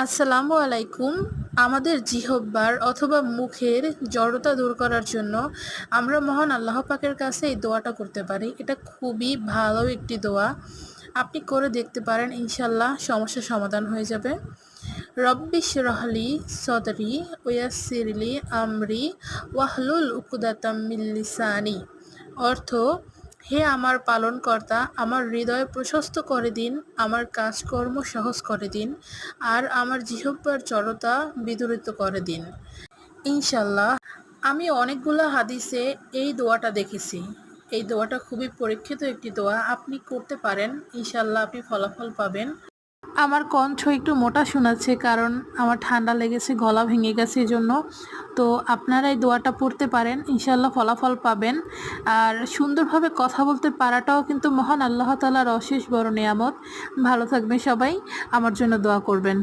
আসসালামু আলাইকুম। আমাদের জিহ্বার অথবা মুখের জড়তা দূর করার জন্য আমরা মহান আল্লাহ পাকের কাছে এই দোয়াটা করতে পারি। এটা খুবই ভালো একটি দোয়া। আপনি করে দেখতে পারেন, ইনশাল্লাহ সমস্যার সমাধান হয়ে যাবে। রব্বি ইশরাহলি সদরি ওয়াসসিরলি আমরি ওয়াহলুল উকদাতাম মিন লিসানি। অর্থ: হে আমার পালনকর্তা, আমার হৃদয় প্রশস্ত করে দিন, আমার কাজকর্ম সহজ করে দিন, আর আমার জিহ্বার জড়তা বিদূরিত করে দিন। ইনশাল্লাহ আমি অনেকগুলো হাদিসে এই দোয়াটা দেখেছি। এই দোয়াটা খুবই পরীক্ষিত একটি দোয়া। আপনি করতে পারেন, ইনশাল্লাহ আপনি ফলাফল পাবেন। আমার কণ্ঠ একটু মোটা শোনাচ্ছে, কারণ আমার ঠান্ডা লেগেছে, গলা ভেঙে গেছে, এই জন্য। তো আপনারা এই দোয়াটা পড়তে পারেন, ইনশাল্লাহ ফলাফল পাবেন। আর সুন্দরভাবে কথা বলতে পারাটাও কিন্তু মহান আল্লাহ তাআলার অশেষ বড় নেয়ামত। ভালো থাকবেন সবাই, আমার জন্য দোয়া করবেন।